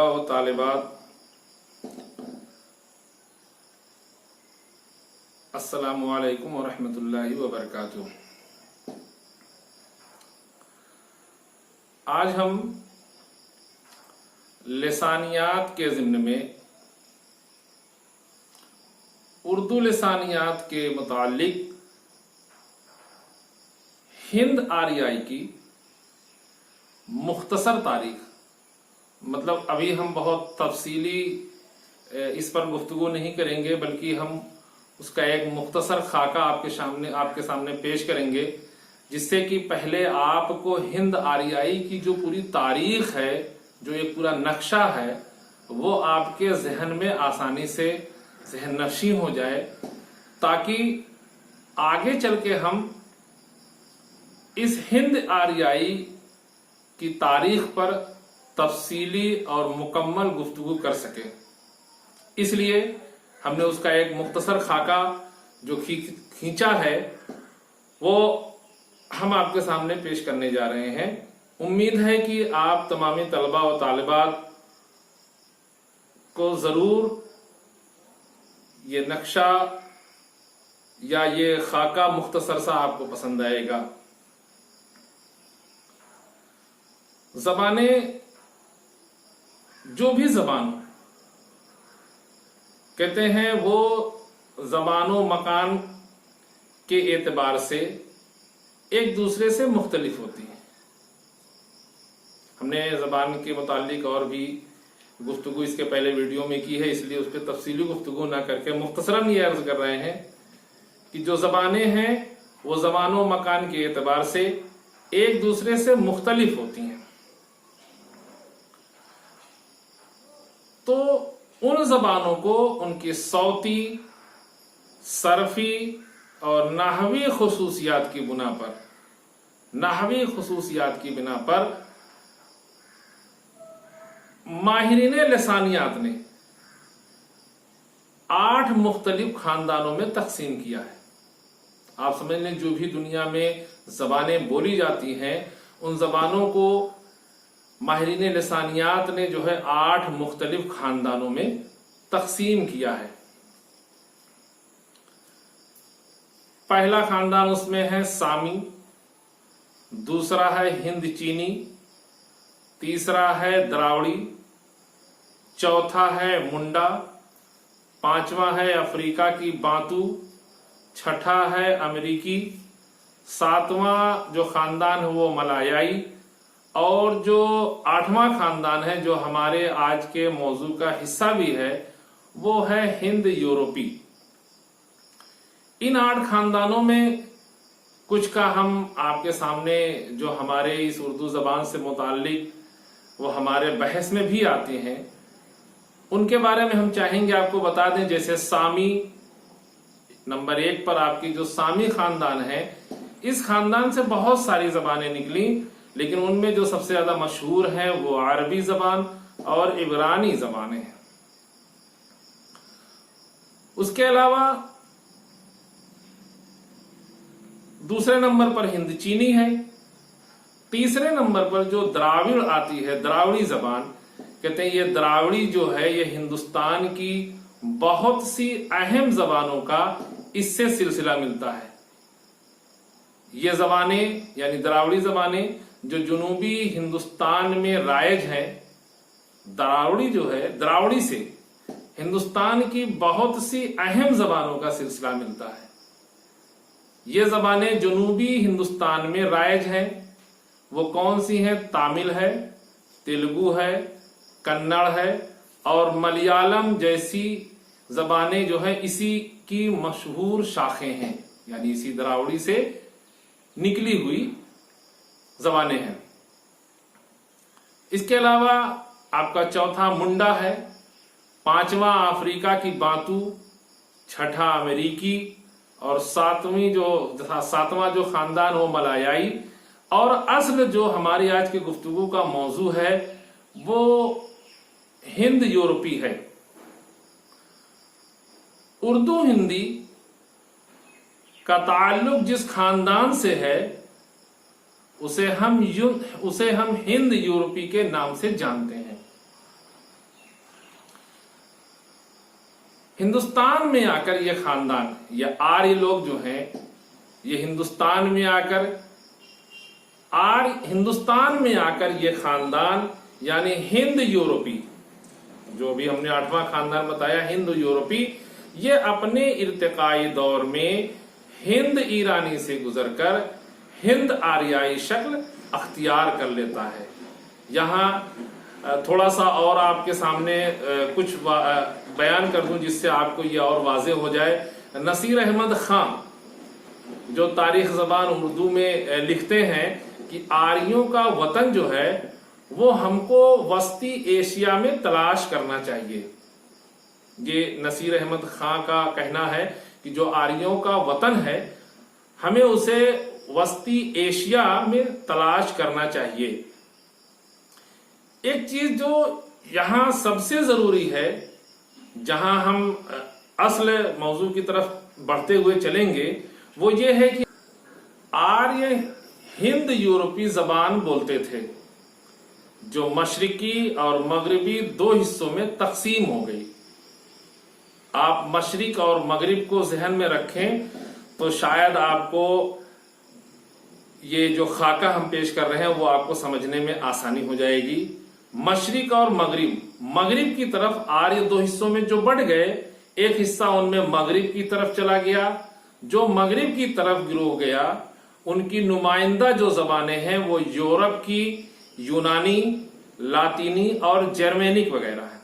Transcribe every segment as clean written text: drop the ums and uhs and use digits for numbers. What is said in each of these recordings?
طلبا و तालिबात, अस्सलामु अलैकुम व रहमतुल्लाहि व बरकातुहू। आज हम लिसानियात के ज़िम्न में उर्दू लिसानियात के मुतालिक हिंद आर्याई की मुख्तसर तारीख, मतलब अभी हम बहुत तफसीली इस पर गुफ्तगू नहीं करेंगे, बल्कि हम उसका एक मुख्तसर खाका आपके सामने पेश करेंगे, जिससे कि पहले आपको हिंद आर्याई की जो पूरी तारीख है, जो एक पूरा नक्शा है, वो आपके जहन में आसानी से जहन नशीं हो जाए, ताकि आगे चल के हम इस हिंद आर्याई की तारीख पर तफसीली और मुकम्मल गुफ्तगू कर सके। इसलिए हमने उसका एक मुख्तसर खाका जो खींचा है वो हम आपके सामने पेश करने जा रहे हैं। उम्मीद है कि आप तमामी तलबा और तालिबात को जरूर ये नक्शा या ये खाका मुख्तसर सा आपको पसंद आएगा। ज़बाने, जो भी ज़बान कहते हैं वो ज़बानो मकान के एतबार से एक दूसरे से मुख्तलिफ होती हैं। हमने ज़बान के मुतालिक और भी गुफ्तगू इसके पहले वीडियो में की है, इसलिए उस पर तफसीली गुफ्तगू ना करके मुख्तसरन ये अर्ज कर रहे हैं कि जो ज़बानें हैं वो ज़बानो मकान के एतबार से एक दूसरे से मुख्तलिफ होती हैं। तो उन ज़बानों को उनकी सौती, सरफी और नाहवी खुसूसियात की बिना पर माहिरीन लिसानियात ने 8 मुख्तलिफ खानदानों में तकसीम किया है। आप समझ लें, जो भी दुनिया में ज़बानें बोली जाती हैं उन ज़बानों को माहिरीन लिसानियात ने जो है 8 मुख्तलिफ खानदानों में तकसीम किया है। पहला खानदान उसमें है सामी, दूसरा है हिंद चीनी, तीसरा है द्रावड़ी, चौथा है मुंडा, पांचवा है अफ्रीका की बांतू, छठा है अमेरिकी, सातवां जो खानदान है वो मलायाई, और जो 8वां खानदान है जो हमारे आज के मौजू का हिस्सा भी है वो है हिंद यूरोपी। इन 8 खानदानों में कुछ का हम आपके सामने जो हमारे इस उर्दू जबान से मुताल्लिक वो हमारे बहस में भी आते हैं, उनके बारे में हम चाहेंगे आपको बता दें। जैसे सामी, नंबर 1 पर आपकी जो सामी खानदान है, इस खानदान से बहुत सारी जबानें निकली, लेकिन उनमें जो सबसे ज्यादा मशहूर है वो अरबी जबान और इब्रानी जबानें हैं। उसके अलावा दूसरे नंबर पर हिंद चीनी है, तीसरे नंबर पर जो द्राविड़ आती है, द्राविड़ी जबान, कहते हैं ये द्राविड़ी जो है ये हिंदुस्तान की बहुत सी अहम जबानों का इससे सिलसिला मिलता है। ये जबानें यानी द्राविड़ी जबानें जो जुनूबी हिंदुस्तान में राइज है, द्राविड़ी जो है, द्राविड़ी से हिंदुस्तान की बहुत सी अहम जबानों का सिलसिला मिलता है। ये जबानें जुनूबी हिंदुस्तान में राइज हैं। वो कौन सी हैं? तामिल है, तेलुगु है, कन्नड़ है और मलयालम जैसी जबानें जो है इसी की मशहूर शाखें हैं, यानी इसी द्राविड़ी से निकली हुई जबानें हैं। इसके अलावा आपका चौथा मुंडा है, पांचवा अफ्रीका की बांतू, छठा अमेरिकी और सातवां जो खानदान वो मलायाई, और असल जो हमारी आज की गुफ्तगू का मौजू है वो हिंद यूरोपी है। उर्दू हिंदी का ताल्लुक जिस खानदान से है उसे हम हिंद यूरोपी के नाम से जानते हैं। हिंदुस्तान में आकर ये खानदान, ये आर्य लोग जो हैं, ये हिंदुस्तान में आकर ये खानदान यानी हिंद यूरोपी, जो भी हमने 8वां खानदान बताया हिंद यूरोपी, ये अपने इर्तिकाई दौर में हिंद ईरानी से गुजरकर हिंद आर्याई शक्ल अख्तियार कर लेता है। यहाँ थोड़ा सा और आपके सामने कुछ बयान कर दूं जिससे आपको ये और वाज़ेह हो जाए। नसीर अहमद खान जो तारीख ज़बान उर्दू में लिखते हैं कि आर्यों का वतन जो है वो हमको वस्ती एशिया में तलाश करना चाहिए। ये नसीर अहमद खान का कहना है कि जो आर्यों का वतन है हमें उसे वस्ती एशिया में तलाश करना चाहिए। एक चीज जो यहां सबसे जरूरी है, जहां हम असल मौजू की तरफ बढ़ते हुए चलेंगे, वो ये है कि आर्य हिंद यूरोपी जबान बोलते थे जो मशरिकी और मगरिबी दो हिस्सों में तकसीम हो गई। आप मशरिक और मगरिब को जहन में रखें तो शायद आपको ये जो खाका हम पेश कर रहे हैं वो आपको समझने में आसानी हो जाएगी। मशरिक और मगरिब, मगरिब की तरफ आर्य दो हिस्सों में जो बढ़ गए, एक हिस्सा उनमें मगरिब की तरफ चला गया। जो मगरिब की तरफ गिरोह गया उनकी नुमाइंदा जो जबानें हैं वो यूरोप की यूनानी, लातीनी और जर्मेनिक वगैरह है।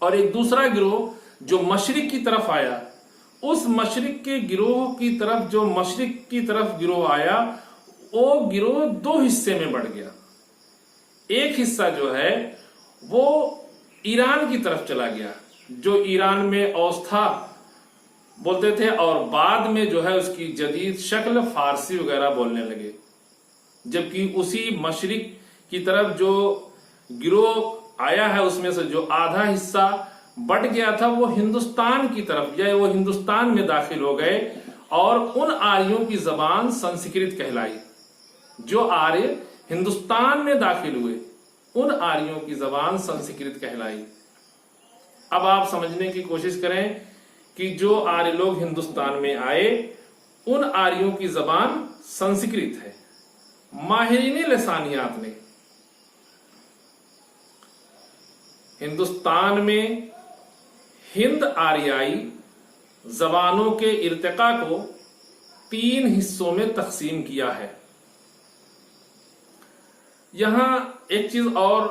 और एक दूसरा गिरोह जो मशरिक की तरफ आया, उस मशरिक के गिरोह की तरफ जो मशरिक की तरफ गिरोह आया वो गिरोह दो हिस्से में बढ़ गया। एक हिस्सा जो है वो ईरान की तरफ चला गया, जो ईरान में औस्था बोलते थे और बाद में जो है उसकी जदीद शक्ल फारसी वगैरह बोलने लगे। जबकि उसी मशरिक की तरफ जो गिरोह आया है उसमें से जो आधा हिस्सा बढ़ गया था वो हिंदुस्तान की तरफ या वो हिंदुस्तान में दाखिल हो गए और उन आर्यों की जबान संस्कृत कहलाई। जो आर्य हिंदुस्तान में दाखिल हुए उन आर्यों की जबान संस्कृत कहलाई। अब आप समझने की कोशिश करें कि जो आर्य लोग हिंदुस्तान में आए उन आर्यों की जबान संस्कृत है। माहिरीन लसानियात ने हिंदुस्तान में हिंद आर्याई जबानों के इर्तिका को 3 हिस्सों में तकसीम किया है। यहां एक चीज और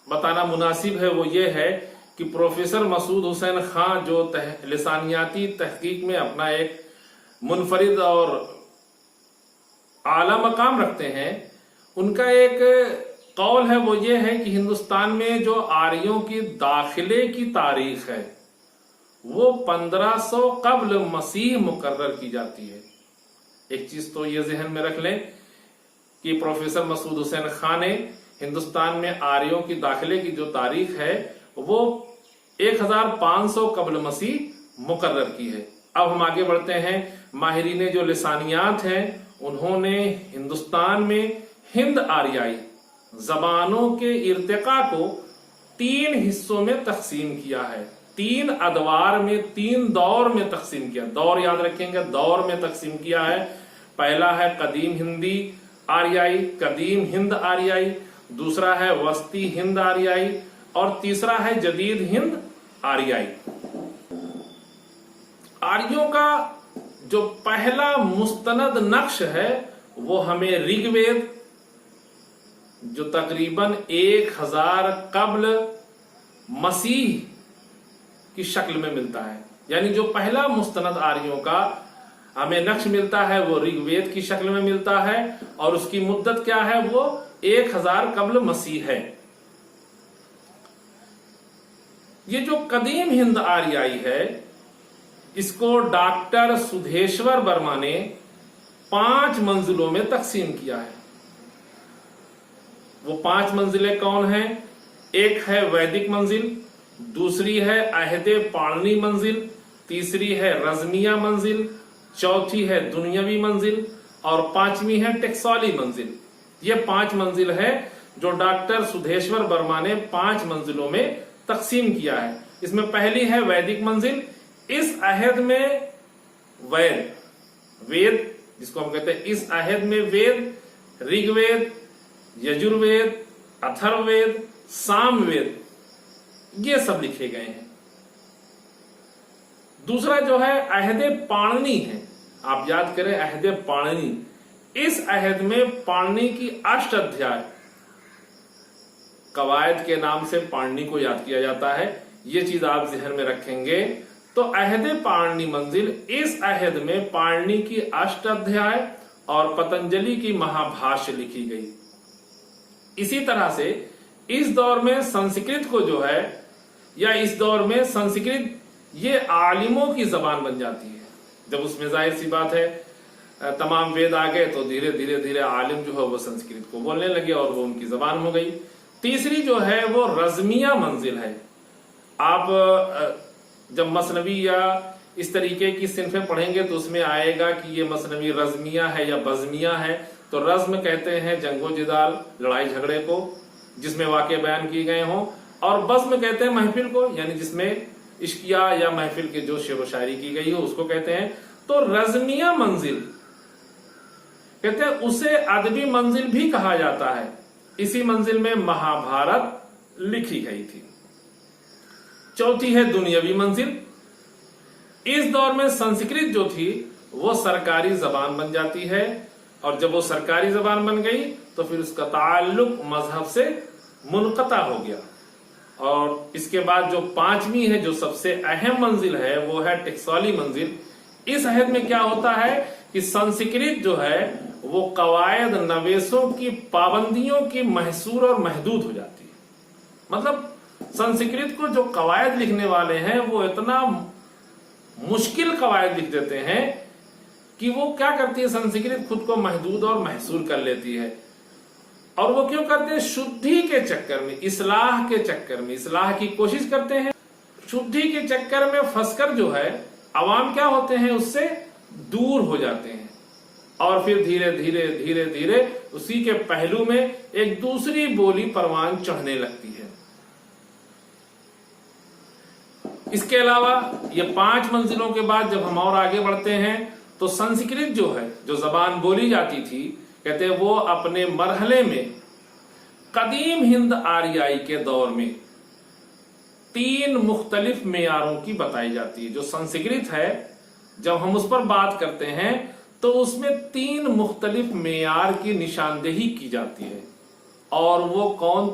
बताना मुनासिब है, वो ये है कि प्रोफेसर मसूद हुसैन खान जो लिसानियाती तहकीक में अपना एक मुनफरिद और आला मकाम रखते हैं, उनका एक कौल है वो ये है कि हिंदुस्तान में जो आर्यों की दाखिले की तारीख है वो 1500 कब्ल मसीह मुकर्रर की जाती है। एक चीज तो ये जहन में रख लें कि प्रोफेसर मसूद हुसैन खान ने हिंदुस्तान में आर्यों की दाखिले की जो तारीख है वो 1500 कब्ल मसीह मुकर्रर की है। अब हम आगे बढ़ते हैं। माहिरीन जो लिसानियात हैं उन्होंने हिंदुस्तान में हिंद आर्याई जबानों के इर्तिका को 3 हिस्सों में तकसीम किया है। 3 अदवार में, 3 दौर में तकसीम किया। दौर याद रखेंगे, दौर में तकसीम किया है। पहला है कदीम हिंदी आर्याई, कदीम हिंद आर्याई, दूसरा है वस्ती हिंद आर्याई और तीसरा है जदीद हिंद आर्याई। आर्यों का जो पहला मुस्तनद नक्श है वो हमें ऋग्वेद जो तकरीबन 1000 कब्ल मसीह की शक्ल में मिलता है। यानी जो पहला मुस्तनद आर्यों का हमें नक्श मिलता है वो ऋग्वेद की शक्ल में मिलता है और उसकी मुद्दत क्या है, वो 1000 कब्ल मसीह है। ये जो कदीम हिंद आर्याई है इसको डॉक्टर सुधेश्वर वर्मा ने 5 मंजिलों में तकसीम किया है। वो 5 मंजिलें कौन हैं? एक है वैदिक मंजिल, दूसरी है अहदे पाणनी मंजिल, तीसरी है रजमिया मंजिल, चौथी है दुनियावी मंजिल और 5वीं है टेक्सॉली मंजिल। ये 5 मंजिल है जो डॉक्टर सुधेश्वर वर्मा ने 5 मंजिलों में तकसीम किया है। इसमें पहली है वैदिक मंजिल। इस अहद में वेद जिसको हम कहते हैं, इस अहद में वेद, ऋग्वेद, यजुर्वेद, अथर्ववेद, सामवेद ये सब लिखे गए हैं। दूसरा जो है अहदे पाणिनि है। आप याद करें अहदे पाणिनि, इस अहद में पाणिनि की 8 अध्याय, कवायद के नाम से पाणिनि को याद किया जाता है, ये चीज आप ज़हन में रखेंगे। तो अहदे पाणिनि मंजिल, इस अहद में पाणिनि की 8 अध्याय और पतंजलि की महाभाष्य लिखी गई। इसी तरह से इस दौर में संस्कृत को जो है, या इस दौर में संस्कृत ये आलिमों की जबान बन जाती है। जब उसमें जाहिर सी बात है तमाम वेद आ गए तो धीरे धीरे धीरे आलिम जो है वो संस्कृत को बोलने लगे और वो उनकी जबान हो गई। तीसरी जो है वो रज़मिया मंजिल है। आप जब मसनवी या इस तरीके की सिनफें पढ़ेंगे तो उसमें आएगा कि ये मसनवी रज़मिया है या बज़मिया है। तो रज़्म कहते हैं जंगो जिदाल, लड़ाई झगड़े को जिसमें वाक़े बयान किए गए हों, और बज़्म कहते हैं महफिल को, यानी जिसमें इश्किया या महफिल के जो शेर व शायरी की गई हो उसको कहते हैं। तो रज़मिया मंजिल कहते हैं, उसे अदबी मंजिल भी कहा जाता है। इसी मंजिल में महाभारत लिखी गई थी। चौथी है दुनियावी मंजिल। इस दौर में संस्कृत जो थी वो सरकारी जबान बन जाती है, और जब वो सरकारी जबान बन गई तो फिर उसका ताल्लुक मजहब से मुनक़ता हो गया। और इसके बाद जो 5वीं है, जो सबसे अहम मंजिल है, वो है टकसाली मंजिल। इस अहद में क्या होता है कि संस्कृत जो है वो कवायद नवेशों की पाबंदियों की महसूर और महदूद हो जाती है। मतलब संस्कृत को जो कवायद लिखने वाले हैं वो इतना मुश्किल कवायद लिख देते हैं कि वो क्या करती है, संस्कृत खुद को महदूद और महसूर कर लेती है। और वो क्यों करते हैं? शुद्धि के चक्कर में, इस्लाह के चक्कर में, इस्लाह की कोशिश करते हैं। शुद्धि के चक्कर में फंसकर जो है अवाम क्या होते हैं, उससे दूर हो जाते हैं, और फिर धीरे धीरे धीरे धीरे उसी के पहलू में एक दूसरी बोली परवान चढ़ने लगती है। इसके अलावा ये 5 मंजिलों के बाद जब हम और आगे बढ़ते हैं तो संस्कृत जो है, जो जबान बोली जाती थी, कहते हैं वो अपने मरहले में कदीम हिंद आर्याई के दौर में 3 मुख्तलिफ मेयारों की बताई जाती है। जो संस्कृत है जब हम उस पर बात करते हैं तो उसमें 3 मुख्तलिफ मेयार की निशानदेही की जाती है। और वो कौन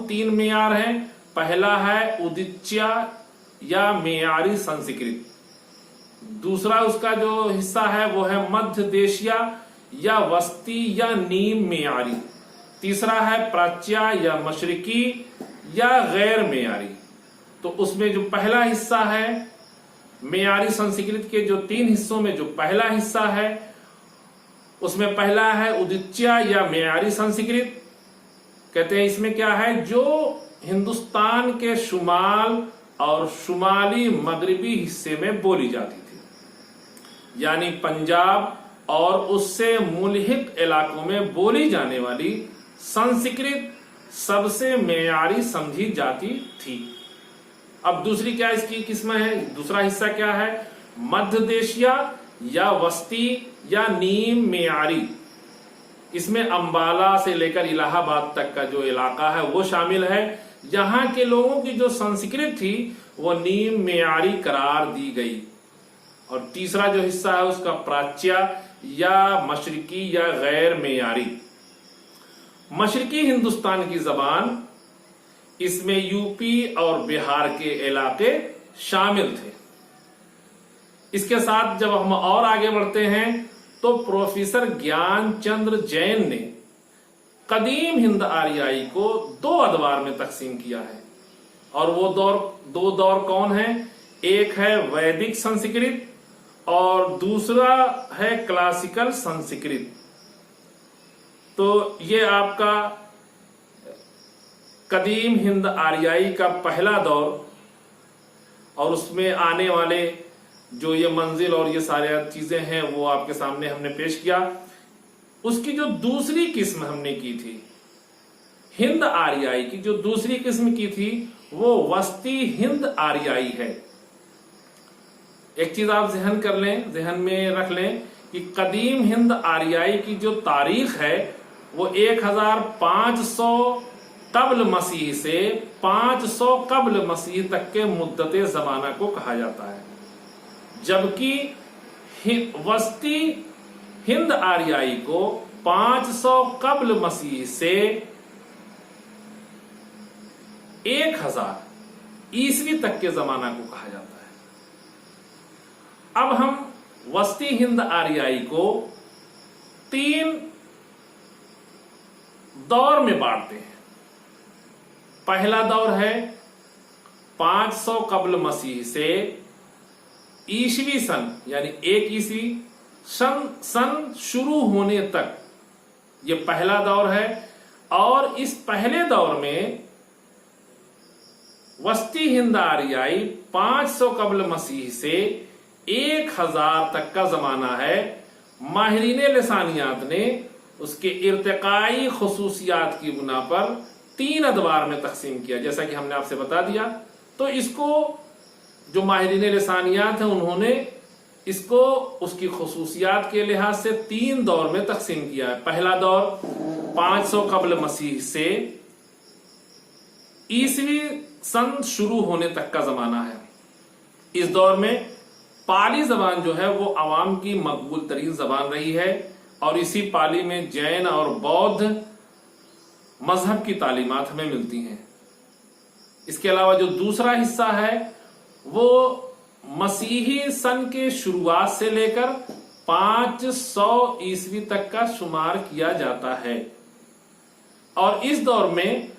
3 मेयार हैं? पहला है उदिच्या या मेयारी संस्कृत, दूसरा उसका जो हिस्सा है वो है मध्य देशिया या वस्ती या नीम मेयारी, तीसरा है प्राच्या या मशरिकी या गैर मेयारी। तो उसमें जो पहला हिस्सा है मेयारी संस्कृत के जो 3 हिस्सों में जो पहला हिस्सा है उसमें पहला है उदिच्या या मेयारी संस्कृत। कहते हैं इसमें क्या है, जो हिंदुस्तान के शुमाल और शुमाली मगरिबी हिस्से में बोली जाती थी, यानी पंजाब और उससे मुल्हिक इलाकों में बोली जाने वाली संस्कृत सबसे मेयारी समझी जाती थी। अब दूसरी क्या इसकी किस्म है, दूसरा हिस्सा क्या है, मध्य देशिया या वस्ती या नीम मेयारी। इसमें अंबाला से लेकर इलाहाबाद तक का जो इलाका है वो शामिल है। यहाँ के लोगों की जो संस्कृत थी वो नीम मेयारी करार दी गई। और तीसरा जो हिस्सा है उसका प्राच्या या मशरिकी या गैर मेयारी। मशरिकी हिंदुस्तान की जबान, इसमें यूपी और बिहार के इलाके शामिल थे। इसके साथ जब हम और आगे बढ़ते हैं तो प्रोफेसर ज्ञान चंद्र जैन ने कदीम हिंद आर्याई को 2 अदवार में तकसीम किया है। और वो दो दौर कौन है, एक है वैदिक संस्कृत और दूसरा है क्लासिकल संस्कृत। तो ये आपका कदीम हिंद आर्याई का पहला दौर, और उसमें आने वाले जो ये मंजिल और ये सारी चीजें हैं वो आपके सामने हमने पेश किया। उसकी जो दूसरी किस्म हमने की थी हिंद आर्याई की जो दूसरी किस्म की थी वो वस्ती हिंद आर्याई है। एक चीज आप जहन में रख लें कि कदीम हिंद आर्याई की जो तारीख है वो 1500 कब्ल मसीह से 500 कब्ल मसीह तक के मुद्दते जमाना को कहा जाता है, जबकि वस्ती हिंद आर्याई को 500 कब्ल मसीह से 1000 ईस्वी तक के जमाना को कहा जाता है। अब हम वस्ती हिंद आर्याई को 3 दौर में बांटते हैं। पहला दौर है 500 कब्ल मसीह से ईस्वी सन यानी 1 ईस्वी सन शुरू होने तक, ये पहला दौर है। और इस पहले दौर में वस्ती हिंद आर्याई 500 कब्ल मसीह से 1000 तक का जमाना है। माहिरीन लिसानियात ने उसके इर्तिकाई खुसूसियात की बुना पर 3 अदवार में तकसीम किया, जैसा कि हमने आपसे बता दिया। तो इसको जो माहिरीन लिसानियात हैं उन्होंने इसको उसकी खुसूसियात के लिहाज से 3 दौर में तकसीम किया है। पहला दौर 500 कब्ल मसीह से ईस्वी सन शुरू होने तक का जमाना है। इस दौर में पाली जबान जो है वो अवाम की मकबूल तरीन जबान रही है और इसी पाली में जैन और बौद्ध मजहब की तालीमात हमें मिलती हैं। इसके अलावा जो दूसरा हिस्सा है वो मसीही सन के शुरुआत से लेकर 500 ईस्वी तक का शुमार किया जाता है। और इस दौर में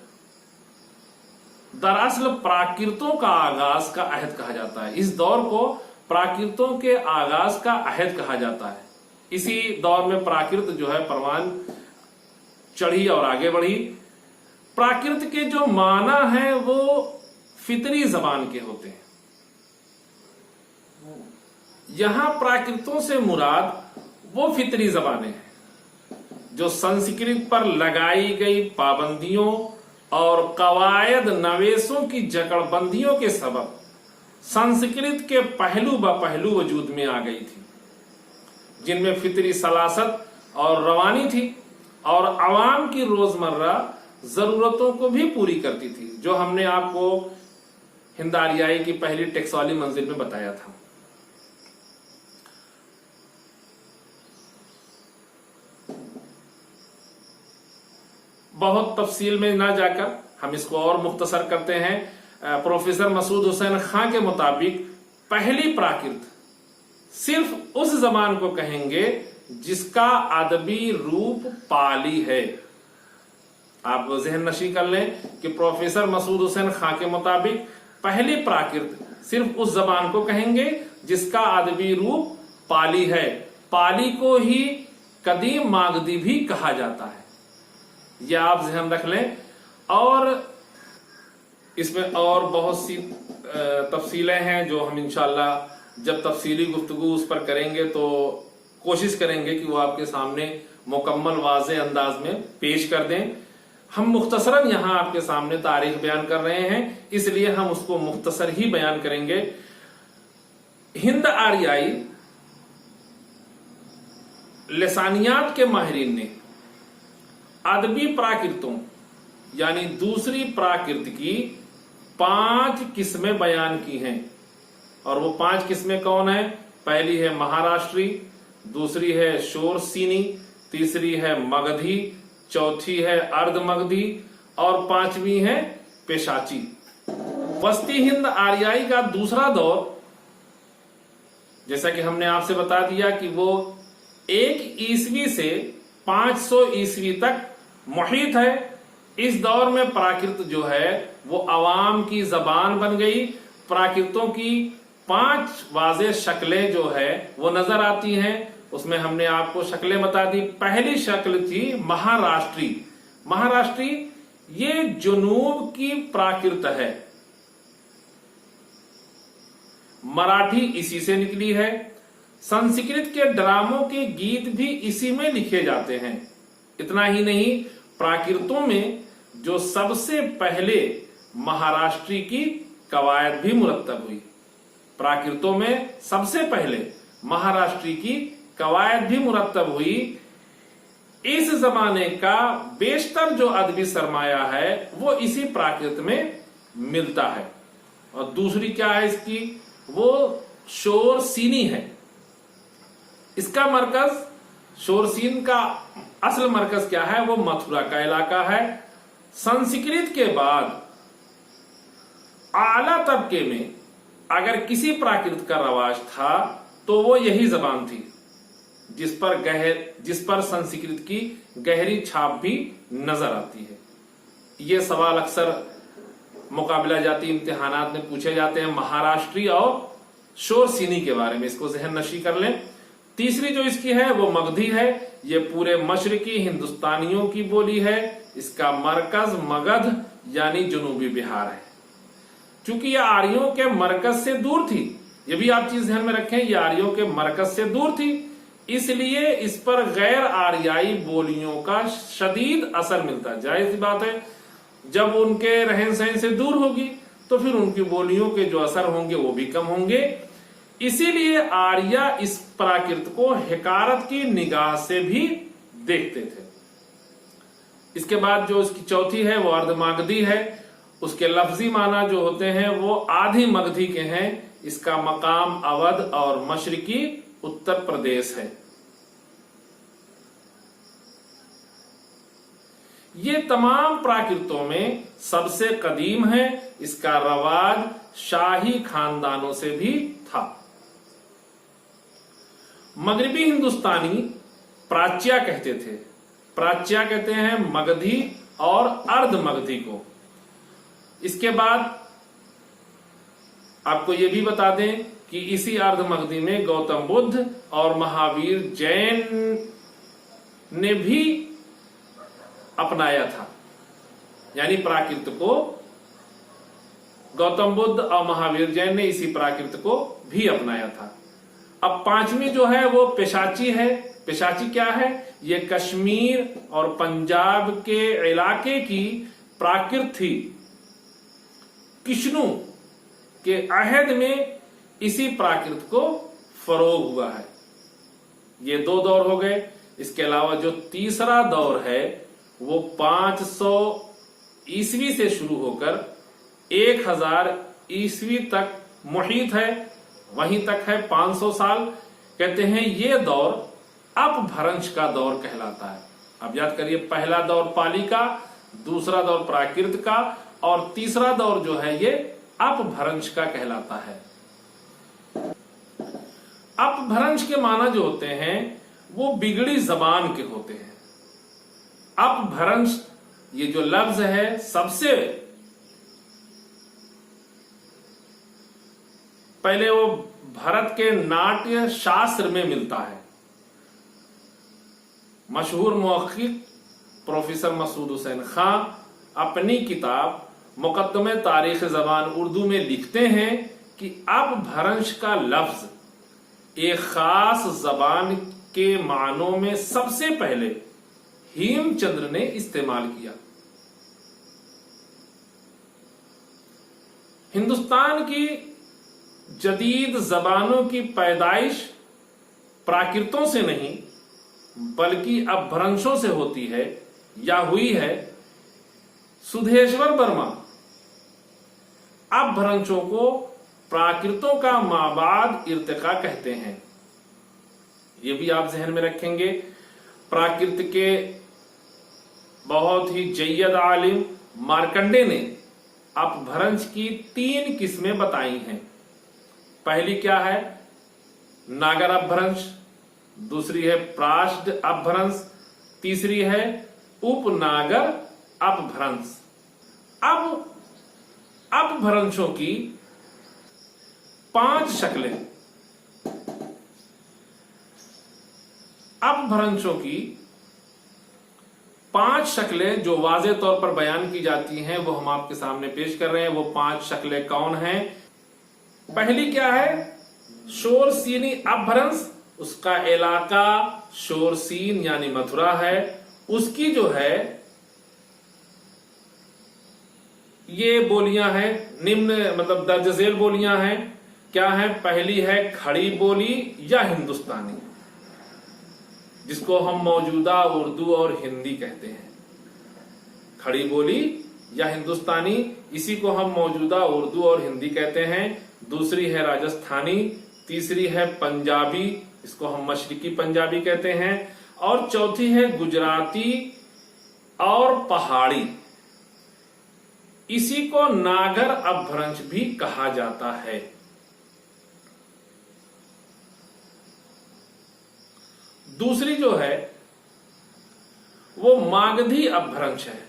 दरअसल प्राकृतों का आगाज का अहद कहा जाता है। इस दौर को प्राकृतों के आगाज का अहद कहा जाता है। इसी दौर में प्राकृत जो है परवान चढ़ी और आगे बढ़ी। प्राकृत के जो माना है वो फितरी जबान के होते हैं। यहां प्राकृतों से मुराद वो फितरी जबानें हैं जो संस्कृत पर लगाई गई पाबंदियों और कवायद नवेशों की जकड़बंदियों के सबब संस्कृत के पहलू ब पहलू वजूद में आ गई थी, जिनमें फितरी सलासत और रवानी थी और अवाम की रोजमर्रा जरूरतों को भी पूरी करती थी, जो हमने आपको हिंद आर्याई की पहली टेक्सोली मंजिल में बताया था। बहुत तफसील में ना जाकर हम इसको और मुख्तसर करते हैं। प्रोफेसर मसूद हुसैन खां के मुताबिक पहली प्राकृत सिर्फ उस जबान को कहेंगे जिसका अदबी रूप पाली है। आप जहन नशी कर लें कि प्रोफेसर मसूद हुसैन खां के मुताबिक पहली प्राकृत सिर्फ उस जबान को कहेंगे जिसका अदबी रूप पाली है। पाली को ही कदीम मागधी भी कहा जाता है, यह आप ध्यान रख लें। और इसमें और बहुत सी तफसीलें हैं जो हम इंशाअल्लाह जब तफसीली गुफ्तगू उस पर करेंगे तो कोशिश करेंगे कि वो आपके सामने मुकम्मल वाज़े अंदाज में पेश कर दें। हम मुख्तसरन यहां आपके सामने तारीख बयान कर रहे हैं, इसलिए हम उसको मुख्तसर ही बयान करेंगे। हिंद आर्याई लिसानियात के माहिरीन ने अदबी प्राकृतों यानी दूसरी प्राकृत की 5 किस्में बयान की हैं। और वो 5 किस्में कौन है? पहली है महाराष्ट्री, दूसरी है शोरसीनी, तीसरी है मगधी, चौथी है अर्ध मगधी और 5वीं है पेशाची। वस्ती हिंद आर्याई का दूसरा दौर, जैसा कि हमने आपसे बता दिया कि वो 1 ईस्वी से 500 ईस्वी तक मुहित है। इस दौर में प्राकृत जो है वो अवाम की जबान बन गई। प्राकृतों की 5 वाज़े शक्लें जो है वो नजर आती हैं। उसमें हमने आपको शक्लें बता दी। पहली शक्ल थी महाराष्ट्री। महाराष्ट्री ये जुनूब की प्राकृत है। मराठी इसी से निकली है। संस्कृत के ड्रामों के गीत भी इसी में लिखे जाते हैं। इतना ही नहीं, प्राकृतों में जो सबसे पहले महाराष्ट्री की कवायद भी मुरत्तब हुई। प्राकृतों में सबसे पहले महाराष्ट्री की कवायद भी मुरत्तब हुई। इस जमाने का बेशतर जो अदबी सरमाया है वो इसी प्राकृत में मिलता है। और दूसरी क्या है इसकी, वो शोरसीनी है। इसका मरकज, शोरसीन का असल मरकज क्या है, वो मथुरा का इलाका है। संस्कृत के बाद आला तबके में अगर किसी प्राकृत का रवाज था तो वो यही जबान थी, जिस पर संस्कृत की गहरी छाप भी नजर आती है। ये सवाल अक्सर मुकाबला जाती इम्तिहानात में पूछे जाते हैं महाराष्ट्री और शोरसीनी के बारे में, इसको जहन नशी कर लें। तीसरी जो इसकी है वो मगधी है। ये पूरे मशरकी हिंदुस्तानियों की बोली है। इसका मरकज मगध यानी जनूबी बिहार है। चूंकि यह आर्यों के मरकज से दूर थी, ये भी आप चीज ध्यान में रखें, ये आर्यों के मरकज से दूर थी, इसलिए इस पर गैर आर्याई बोलियों का शदीद असर मिलता है। जाहिर सी बात है, जब उनके रहन सहन से दूर होगी तो फिर उनकी बोलियों के जो असर होंगे वो भी कम होंगे। इसीलिए आर्या इस प्राकृत को हिकारत की निगाह से भी देखते थे। इसके बाद जो इसकी चौथी है वो अर्धमागधी है। उसके लफ्जी माना जो होते हैं वो आधी मगधी के हैं। इसका मकाम अवध और मशरकी उत्तर प्रदेश है। ये तमाम प्राकृतों में सबसे कदीम है। इसका रवाज शाही खानदानों से भी था। मगरबी हिंदुस्तानी प्राच्या कहते थे। प्राच्या कहते हैं मगधी और अर्ध मगधी को। इसके बाद आपको यह भी बता दें कि इसी अर्ध मगधी में गौतम बुद्ध और महावीर जैन ने भी अपनाया था। यानी प्राकृत को गौतम बुद्ध और महावीर जैन ने इसी प्राकृत को भी अपनाया था। अब पांचवी जो है वो पेशाची है। पेशाची क्या है? ये कश्मीर और पंजाब के इलाके की प्राकृत थी। किश्नु के अहद में इसी प्राकृत को फरोग हुआ है। ये दो दौर हो गए। इसके अलावा जो तीसरा दौर है वो 500 ईस्वी से शुरू होकर 1000 ईस्वी तक मुहीत है, वहीं तक है 500 साल। कहते हैं ये दौर अपभ्रंश का दौर कहलाता है। अब याद करिए, पहला दौर पाली का, दूसरा दौर प्राकृत का और तीसरा दौर जो है ये अपभ्रंश का कहलाता है। अपभ्रंश के माना जो होते हैं वो बिगड़ी जबान के होते हैं। अपभ्रंश ये जो लफ्ज है सबसे पहले वो भारत के नाट्य शास्त्र में मिलता है। मशहूर मुहक्किक प्रोफेसर मसूद हुसैन खां अपनी किताब मुकद्दमे तारीख ज़बान उर्दू में लिखते हैं कि अपभ्रंश का लफ्ज एक खास जबान के मानों में सबसे पहले हेमचंद्र ने इस्तेमाल किया। हिंदुस्तान की जदीद जबानों की पैदाइश प्राकृतों से नहीं बल्कि अपभ्रंशों से होती है या हुई है। सुधेश्वर वर्मा अपभ्रंशों को प्राकृतों का माबाद इर्तिका कहते हैं। ये भी आप जहन में रखेंगे। प्राकृत के बहुत ही जय्यद आलिम मार्कंडे ने अपभ्रंश की 3 किस्में बताई हैं। पहली क्या है? नागर अपभ्रंश, दूसरी है प्राष्ट अपभ्रंश, तीसरी है उपनागर अपभ्रंश। अब अपभ्रंशों की 5 शक्लें, अपभ्रंशों की 5 शक्लें जो वाज़ेह तौर पर बयान की जाती हैं वो हम आपके सामने पेश कर रहे हैं। वो 5 शक्लें कौन हैं? पहली क्या है? शोरसीनी अपभ्रंश। उसका इलाका शोरसीन यानी मथुरा है। उसकी जो है ये बोलियां हैं, निम्न मतलब दर्ज झेल बोलियां हैं। क्या है? पहली है खड़ी बोली या हिंदुस्तानी, जिसको हम मौजूदा उर्दू और हिंदी कहते हैं। खड़ी बोली या हिंदुस्तानी, इसी को हम मौजूदा उर्दू और हिंदी कहते हैं। दूसरी है राजस्थानी, तीसरी है पंजाबी, इसको हम मशरिकी पंजाबी कहते हैं, और चौथी है गुजराती और पहाड़ी, इसी को नागर अपभ्रंश भी कहा जाता है। दूसरी जो है वो मागधी अपभ्रंश है।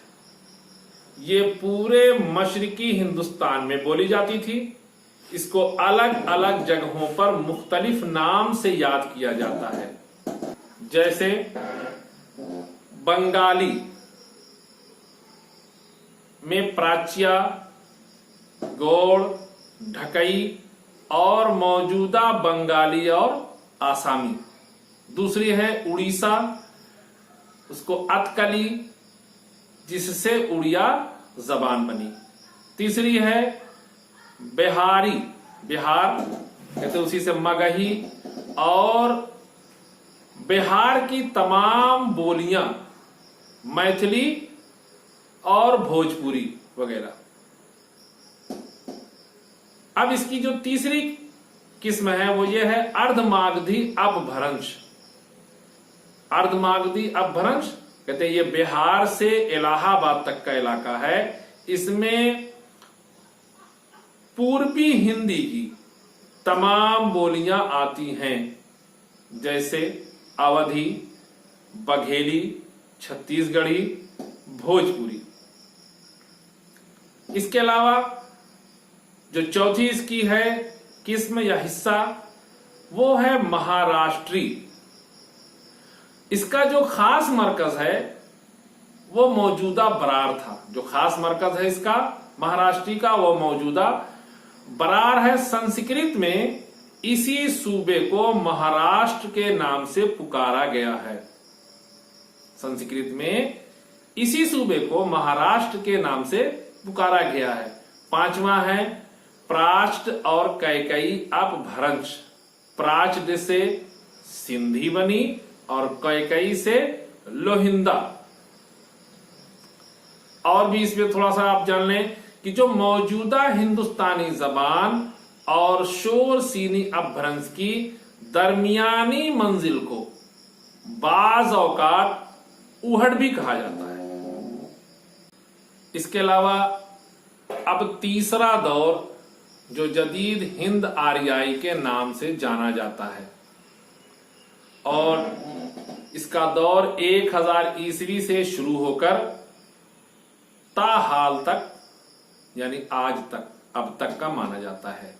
ये पूरे मशरिकी हिंदुस्तान में बोली जाती थी। इसको अलग अलग जगहों पर मुख्तलिफ नाम से याद किया जाता है, जैसे बंगाली में प्राच्या, गौड़, ढकई और मौजूदा बंगाली और आसामी। दूसरी है उड़ीसा, उसको अतकली, जिससे उड़िया जबान बनी। तीसरी है बिहारी, बिहार कहते उसी से मगही, और बिहार की तमाम बोलियां मैथिली और भोजपुरी वगैरह। अब इसकी जो तीसरी किस्म है वो ये है अर्धमागधी अपभ्रंश। अर्धमागधी अपभ्रंश कहते हैं ये बिहार से इलाहाबाद तक का इलाका है। इसमें पूर्वी हिंदी की तमाम बोलियां आती हैं, जैसे अवधी, बघेली, छत्तीसगढ़ी, भोजपुरी। इसके अलावा जो चौथी इसकी है किस्म या हिस्सा वो है महाराष्ट्री। इसका जो खास मरकज है वो मौजूदा बरार था। जो खास मरकज है इसका महाराष्ट्री का वो मौजूदा बरार है। संस्कृत में इसी सूबे को महाराष्ट्र के नाम से पुकारा गया है। संस्कृत में इसी सूबे को महाराष्ट्र के नाम से पुकारा गया है। पांचवा है प्राच्ट और कैकई अपभ्रंश। प्राच्ट से सिंधी बनी और कैकई से लोहिंदा। और भी इसमें थोड़ा सा आप जान लें कि जो मौजूदा हिंदुस्तानी जबान और शोर सीनी अपभ्रंश की दरमियानी मंजिल को बाज औकात उहड़ भी कहा जाता है। इसके अलावा अब तीसरा दौर जो जदीद हिंद आर्याई के नाम से जाना जाता है, और इसका दौर 1000 ईस्वी से शुरू होकर ताहाल तक यानी आज तक, अब तक का माना जाता है।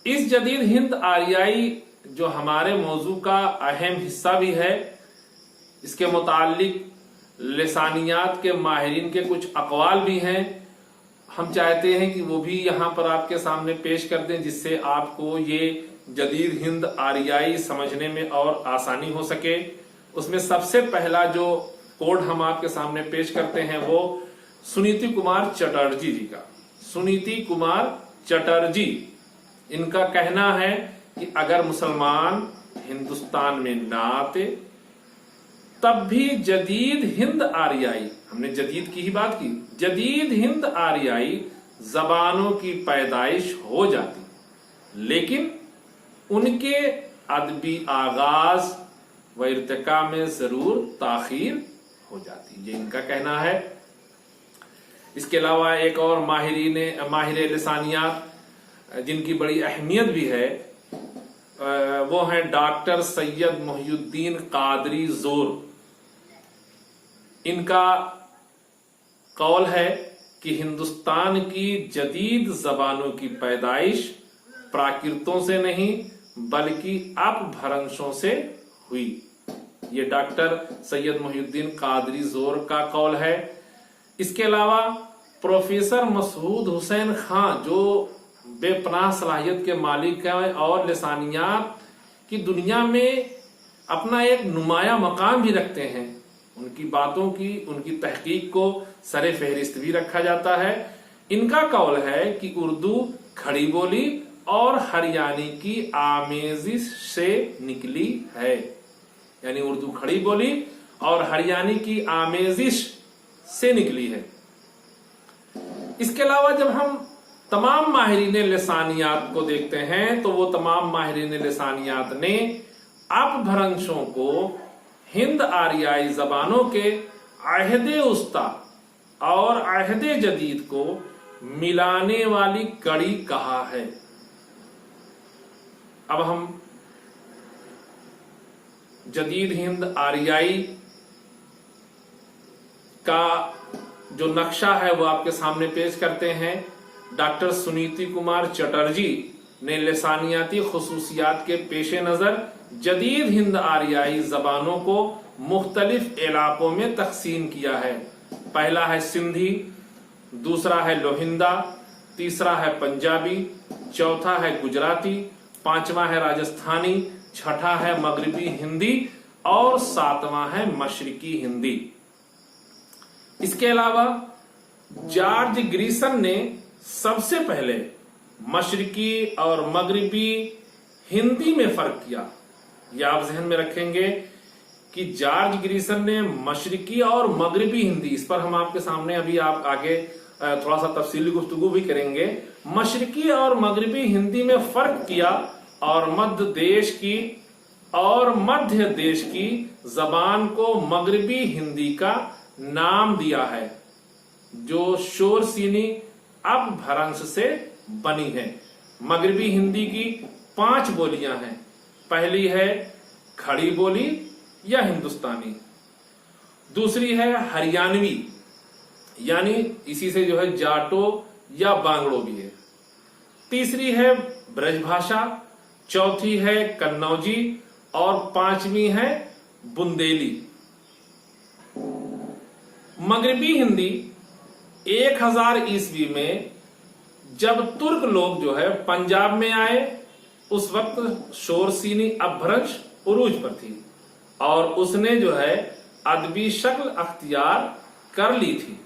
इस जदीद हिंद आर्याई जो हमारे मौजू का अहम हिस्सा भी है, इसके मुताल्लिक लिसानियात के माहिरीन के कुछ अकवाल भी हैं। हम चाहते हैं कि वो भी यहां पर आपके सामने पेश कर दें, जिससे आपको ये जदीद हिंद आर्याई समझने में और आसानी हो सके। उसमें सबसे पहला जो कोड हम आपके सामने पेश करते हैं वो सुनीति कुमार चटर्जी जी का। सुनीति कुमार चटर्जी, इनका कहना है कि अगर मुसलमान हिंदुस्तान में ना आते तब भी जदीद हिंद आर्याई, हमने जदीद की ही बात की, जदीद हिंद आर्याई जबानों की पैदाइश हो जाती, लेकिन उनके अदबी आगाज व इर्तिका में जरूर ताखीर हो जाती, ये इनका कहना है। इसके अलावा एक और माहिर लिसानियात जिनकी बड़ी अहमियत भी है वो है डॉक्टर सैयद मोहिउद्दीन कादरी जोर। इनका कौल है कि हिंदुस्तान की जदीद जबानों की पैदाइश प्राकृतों से नहीं बल्कि अपभ्रंशों से हुई। ये डॉक्टर सैयद मोहिउद्दीन कादरी जोर का कौल है। इसके अलावा प्रोफेसर मसूद हुसैन खान जो बेपनाह सलाहियत के मालिक हैं और लिसानियात की दुनिया में अपना एक नुमाया मकाम भी रखते हैं, उनकी बातों की, उनकी तहकीक को सरे फहरिस्त भी रखा जाता है। इनका कौल है कि उर्दू खड़ी बोली और हरियाणी की आमेजिश से निकली है, यानी उर्दू खड़ी बोली और हरियाणी की आमेजिश से निकली है। इसके अलावा जब हम तमाम माहिरीन लिसानियात को देखते हैं तो वो तमाम माहिरीन लिसानियात ने अपभ्रंशों को हिंद आरियाई जबानों के अहदे उस्ता और अहदे जदीद को मिलाने वाली कड़ी कहा है। अब हम जदीद हिंद आरियाई का जो नक्शा है वो आपके सामने पेश करते हैं। डॉक्टर सुनीति कुमार चटर्जी ने लिसानियाती खुसूसियात के पेश नजर जदीद हिंद आरियाई जबानों को मुख्तलिफ इलाकों में तकसीम किया है। पहला है सिंधी, दूसरा है लोहिंदा, तीसरा है पंजाबी, चौथा है गुजराती, पांचवा है राजस्थानी, छठा है मगरिबी हिंदी और सातवां है मशरिकी हिंदी। इसके अलावा जॉर्ज ग्रीसन ने सबसे पहले मशरिकी और मगरिबी हिंदी में फर्क किया। यह आप जहन में रखेंगे कि जॉर्ज ग्रीसन ने मशरिकी और मगरिबी हिंदी, इस पर हम आपके सामने अभी आप आगे थोड़ा सा तफसीली गुफ्तगू भी करेंगे। मशरिकी और मगरिबी हिंदी में फर्क किया और मध्य देश की जबान को मगरिबी हिंदी का नाम दिया है, जो शोरसीनी अपभ्रंश से बनी है। मगरिबी हिंदी की 5 बोलियां हैं। पहली है खड़ी बोली या हिंदुस्तानी, दूसरी है हरियाणवी, यानी इसी से जो है जाटो या बांगड़ो भी है, तीसरी है ब्रजभाषा, चौथी है कन्नौजी और पांचवी है बुंदेली। मगरिबी हिंदी 1000 ईस्वी में जब तुर्क लोग जो है पंजाब में आए, उस वक्त शोरसीनी अपभ्रंश उरूज पर थी और उसने जो है अदबी शक्ल अख्तियार कर ली थी।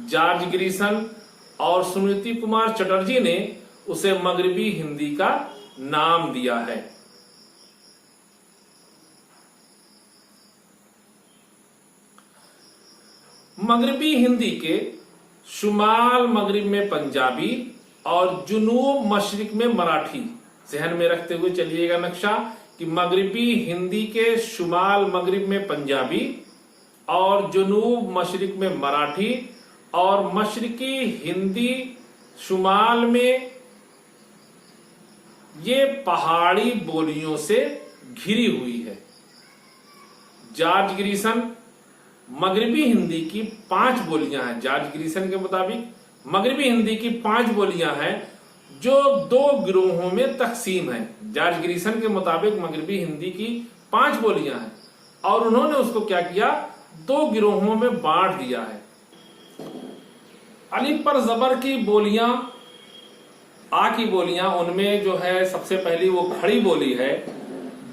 जॉर्ज ग्रीसन और सुनीति कुमार चटर्जी ने उसे मगरिबी हिंदी का नाम दिया है। मगरिबी हिंदी के शुमाल मगरिब में पंजाबी और जुनूब मशरिक में मराठी, जहन में रखते हुए चलिएगा नक्शा कि मगरिबी हिंदी के शुमाल मगरिब में पंजाबी और जुनूब मशरिक में मराठी और मशरिकी हिंदी शुमाल में ये पहाड़ी बोलियों से घिरी हुई है। जॉर्ज ग्रीसन मगरिबी हिंदी की 5 बोलियां हैं। जॉर्ज ग्रीसन के मुताबिक मगरिबी हिंदी की 5 बोलियां हैं जो 2 गिरोहों में तकसीम है। जॉर्ज ग्रीसन के मुताबिक मगरिबी हिंदी की 5 बोलियां हैं और उन्होंने उसको क्या किया, 2 गिरोहों में बांट दिया है। अलिफ पर जबर की बोलियां, आ की बोलियां, उनमें जो है सबसे पहली वो खड़ी बोली है।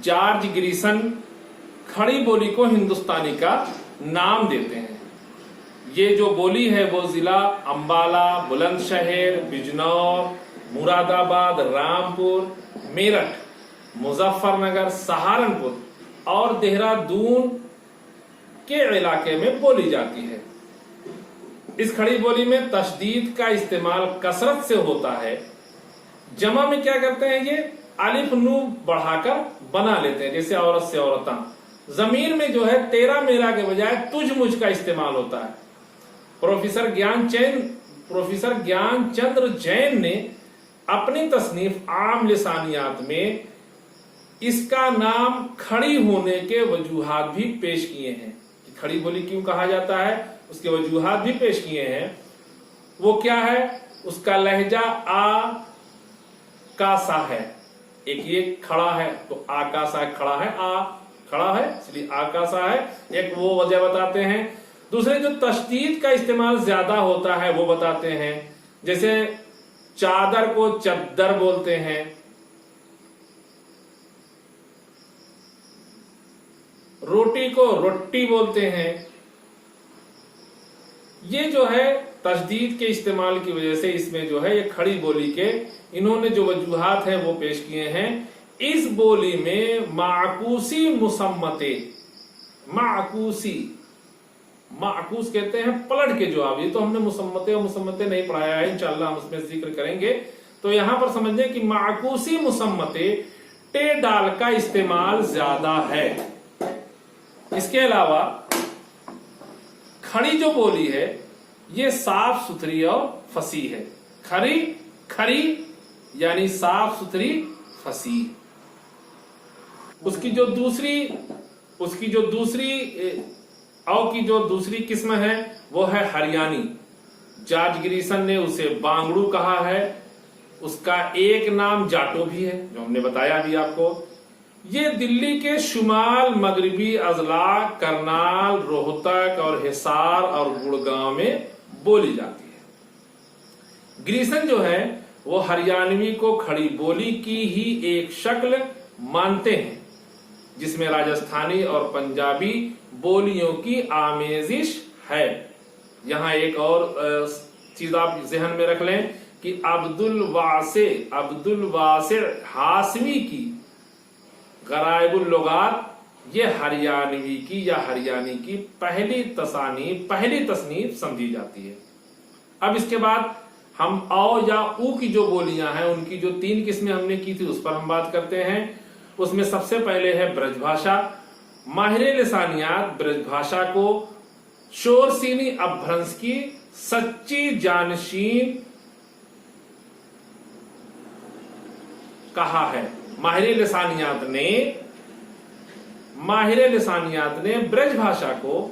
जॉर्ज ग्रीसन खड़ी बोली को हिंदुस्तानी का नाम देते हैं। ये जो बोली है वो जिला अंबाला, बुलंदशहर, बिजनौर, मुरादाबाद, रामपुर, मेरठ, मुजफ्फरनगर, सहारनपुर और देहरादून के इलाके में बोली जाती है। इस खड़ी बोली में तशदीद का इस्तेमाल कसरत से होता है। जमा में क्या करते हैं, ये अलिफ नू बढ़ाकर बना लेते हैं, जैसे औरत से औरता। जमीर में जो है तेरा मेरा के बजाय तुझ मुझ का इस्तेमाल होता है। प्रोफेसर ज्ञानचंद्र जैन ने अपनी तसनीफ आम लिसानियात में इसका नाम खड़ी होने के वजूहात भी पेश किए हैं। खड़ी बोली क्यों कहा जाता है उसके वजूहात भी पेश किए हैं। वो क्या है, उसका लहजा आ का सा है। एक ये खड़ा है तो आ का सा खड़ा है, आ खड़ा है इसलिए आ का सा है, एक वो वजह बताते हैं। दूसरे जो तशदीद का इस्तेमाल ज्यादा होता है वो बताते हैं, जैसे चादर को चद्दर बोलते हैं, रोटी को रोटी बोलते हैं। ये जो है तशदीद के इस्तेमाल की वजह से इसमें जो है ये खड़ी बोली के इन्होंने जो वजूहात है वो पेश किए हैं। इस बोली में माकूसी मुसम्मते, माकूसी, माकूस कहते हैं पलट के जवाब। ये तो हमने मुसम्मते और मुसम्मते नहीं पढ़ाया है, इंशाअल्लाह हम उसमें जिक्र करेंगे। तो यहां पर समझें कि माकूसी मुसम्मते टे डाल का इस्तेमाल ज्यादा है। इसके अलावा खड़ी जो बोली है ये साफ सुथरी और फसी है। खरी, खरी यानी साफ सुथरी, फसी। उसकी जो दूसरी किस्म है वो है हरियाणी। जॉर्ज ग्रीसन ने उसे बांगड़ू कहा है। उसका एक नाम जाटो भी है जो हमने बताया भी आपको। ये दिल्ली के शुमाल मगरबी अजला करनाल, रोहतक और हिसार और गुड़गांव में बोली जाती है। ग्रीसन जो है वो हरियाणवी को खड़ी बोली की ही एक शक्ल मानते हैं जिसमें राजस्थानी और पंजाबी बोलियों की आमेजिश है। यहां एक और चीज आप जहन में रख लें कि अब्दुल वासे हाशमी की गराइबुल लुगात ये हरियाणवी की या हरियाणी की पहली तसनीफ समझी जाती है। अब इसके बाद हम औ या ऊ की जो बोलियां हैं उनकी जो 3 किस्में हमने की थी उस पर हम बात करते हैं। उसमें सबसे पहले है ब्रजभाषा। माहिर लिसानियात ब्रजभाषा को शोरसीनी अपभ्रंश की सच्ची जानशीन कहा है। माहिर लिसानियात ने ब्रजभाषा को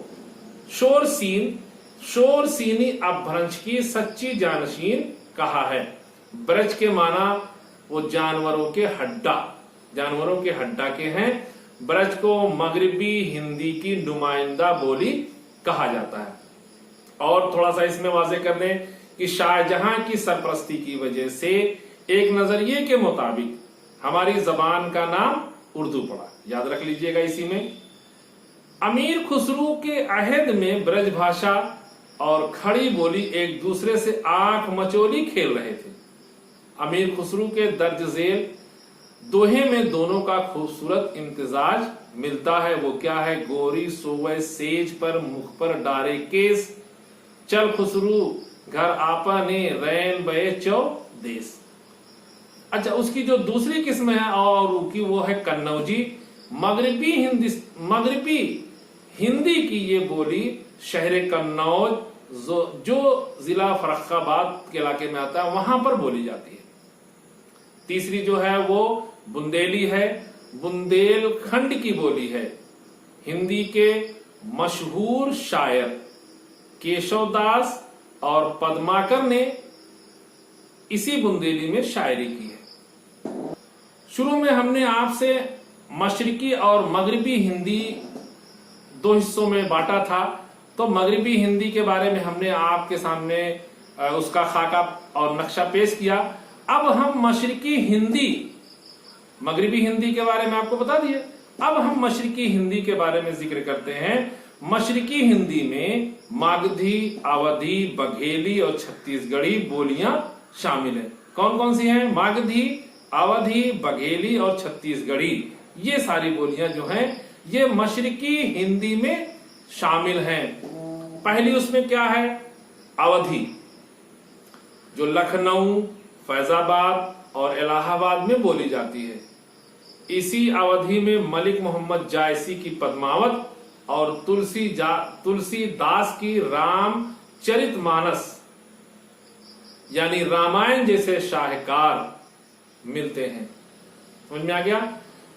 शोरसीनी अपभ्रंश की सच्ची जानशीन कहा है। ब्रज के माना वो जानवरों के हड्डा के हैं। ब्रज को मगरबी हिंदी की नुमाइंदा बोली कहा जाता है। और थोड़ा सा इसमें वाज़ेह कर दें कि शाहजहां की सरपरस्ती की वजह से एक नजरिए के मुताबिक हमारी जबान का नाम उर्दू पड़ा। याद रख लीजिएगा। इसी में अमीर खुसरू के अहद में ब्रजभाषा और खड़ी बोली एक दूसरे से आंख मचोली खेल रहे थे। अमीर खुसरू के दर्ज झेल दोहे में दोनों का खूबसूरत इम्तिजाज मिलता है। वो क्या है? गोरी सोवे सेज पर मुख पर डारे केस, चल खुसरू घर आपा ने रैन बे चौ देश। अच्छा, उसकी जो दूसरी किस्म है और की वो है कन्नौजी। मगरबी हिंदी की ये बोली शहर कन्नौज जो जिला फर्रुखाबाद के इलाके में आता है वहां पर बोली जाती है। तीसरी जो है वो बुंदेली है। बुंदेलखंड की बोली है। हिंदी के मशहूर शायर केशवदास और पद्माकर ने इसी बुंदेली में शायरी की है। शुरू में हमने आपसे मशरिकी और मगरिबी हिंदी 2 हिस्सों में बांटा था। तो मगरिबी हिंदी के बारे में हमने आपके सामने उसका खाका और नक्शा पेश किया। अब हम मगरिबी हिंदी के बारे में आपको बता दिए। अब हम मशरिकी हिंदी के बारे में जिक्र करते हैं। मशरिकी हिंदी में मागधी, अवधी, बघेली और छत्तीसगढ़ी बोलियां शामिल हैं। कौन कौन सी हैं? मागधी, अवधी, बघेली और छत्तीसगढ़ी। ये सारी बोलियां जो हैं ये मशरिकी हिंदी में शामिल हैं। पहली उसमें क्या है? अवधी, जो लखनऊ, फैजाबाद और इलाहाबाद में बोली जाती है। इसी अवधि में मलिक मोहम्मद जायसी की पद्मावत और तुलसीदास की रामचरितमानस यानी रामायण जैसे शाहकार मिलते हैं। समझ में आ गया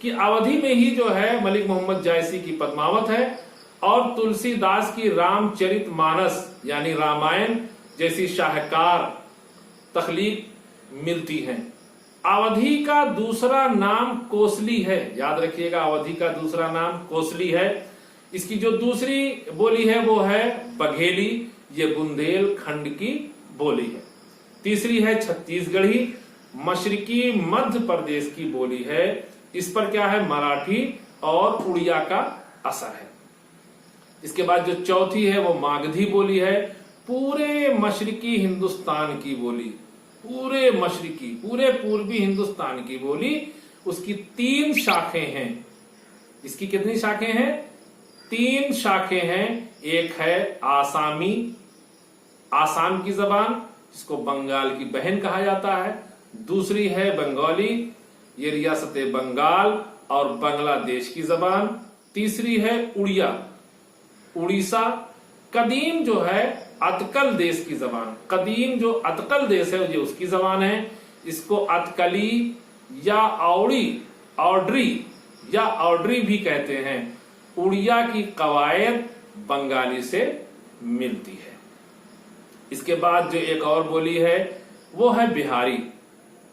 कि अवधि में ही जो है मलिक मोहम्मद जायसी की पद्मावत है और तुलसीदास की रामचरितमानस यानी रामायण जैसी शाहकार तख्लीक मिलती हैं। अवधि का दूसरा नाम कोसली है। याद रखिएगा, अवधि का दूसरा नाम कोसली है। इसकी जो दूसरी बोली है वो है बघेली। ये बुंदेलखंड की बोली है। तीसरी है छत्तीसगढ़ी, मशरकी मध्य प्रदेश की बोली है। इस पर क्या है? मराठी और उड़िया का असर है। इसके बाद जो चौथी है वो मागधी बोली है, पूरे मशरकी हिंदुस्तान की बोली, पूरे मशरकी पूरे पूर्वी हिंदुस्तान की बोली। उसकी 3 शाखें हैं। इसकी कितनी शाखें हैं? 3 शाखें हैं। एक है आसामी, आसाम की जबान जिसको बंगाल की बहन कहा जाता है। दूसरी है बंगाली, ये रियासत बंगाल और बांग्लादेश की जबान। तीसरी है उड़िया, उड़ीसा। कदीम जो है अतकल देश की जबान, कदीम जो अतकल देश है ये उसकी जबान है। इसको अतकली या औड्री भी कहते हैं। उड़िया की कवायद बंगाली से मिलती है। इसके बाद जो एक और बोली है वो है बिहारी।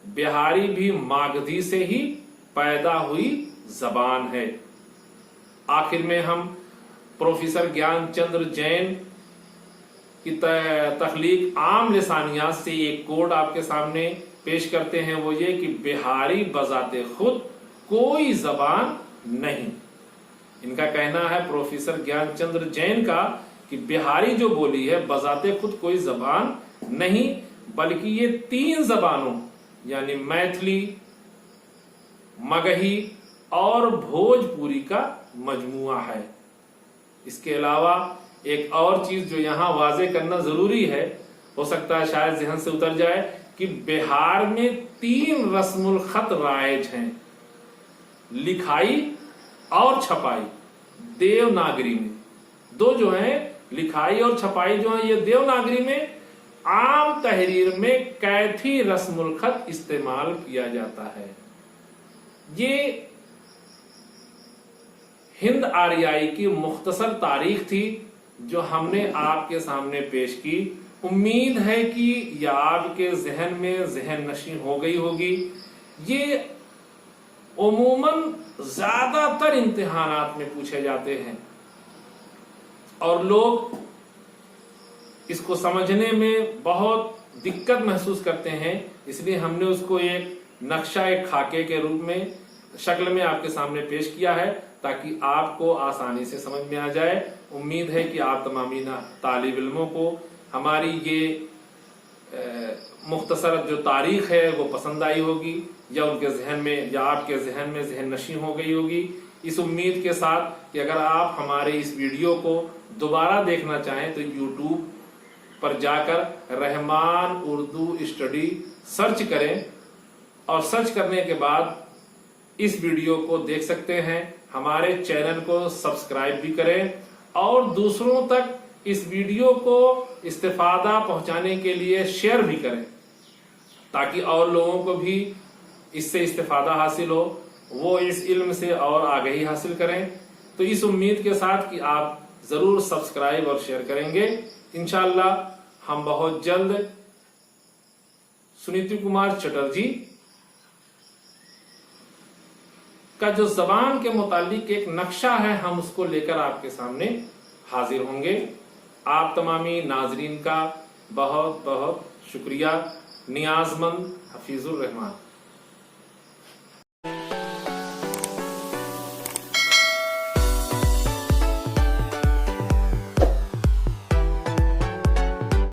बिहारी भी मागधी से ही पैदा हुई जबान है। आखिर में हम प्रोफेसर ज्ञानचंद्र जैन की तख्लीक आम लिसानियात से एक कोड आपके सामने पेश करते हैं। वो ये कि बिहारी बजाते खुद कोई जबान नहीं। इनका कहना है प्रोफेसर ज्ञानचंद्र जैन का कि बिहारी जो बोली है बजाते खुद कोई जबान नहीं, बल्कि ये 3 जबानों यानी मैथिली, मगही और भोजपुरी का मजमुआ है। इसके अलावा एक और चीज जो यहां वाजे करना जरूरी है, हो सकता है शायद जहन से उतर जाए, कि बिहार में 3 रस्मुल खत राइज हैं, लिखाई और छपाई देवनागरी में। 2 जो हैं लिखाई और छपाई जो है ये देवनागरी में। आम तहरीर में कैथी रस्मुल खत इस्तेमाल किया जाता है। ये हिंद आर्याई की मुख्तसर तारीख थी जो हमने आपके सामने पेश की। उम्मीद है कि यह आपके जहन में जहन नशीं हो गई होगी। ये उमूमन ज्यादातर इम्तिहानात में पूछे जाते हैं और लोग इसको समझने में बहुत दिक्कत महसूस करते हैं। इसलिए हमने उसको एक नक्शा, एक खाके के रूप में शक्ल में आपके सामने पेश किया है ताकि आपको आसानी से समझ में आ जाए। उम्मीद है कि आप तमामी तालिब इल्मों को हमारी ये मुख्तसर जो तारीख है वो पसंद आई होगी या उनके जहन में या आपके जहन में जहन नशीं हो गई होगी। इस उम्मीद के साथ कि अगर आप हमारे इस वीडियो को दोबारा देखना चाहें तो यूट्यूब पर जाकर रहमान उर्दू स्टडी सर्च करें और सर्च करने के बाद इस वीडियो को देख सकते हैं। हमारे चैनल को सब्सक्राइब भी करें और दूसरों तक इस वीडियो को इस्तिफादा पहुंचाने के लिए शेयर भी करें ताकि और लोगों को भी इससे इस्तिफादा हासिल हो, वो इस इल्म से और आगाही हासिल करें। तो इस उम्मीद के साथ कि आप जरूर सब्सक्राइब और शेयर करेंगे। इंशाअल्लाह हम बहुत जल्द सुनीति कुमार चटर्जी का जो जबान के मुतालिक एक नक्शा है हम उसको लेकर आपके सामने हाजिर होंगे। आप तमामी नाजरीन का बहुत बहुत शुक्रिया। नियाजमंद हफीजुर रहमान।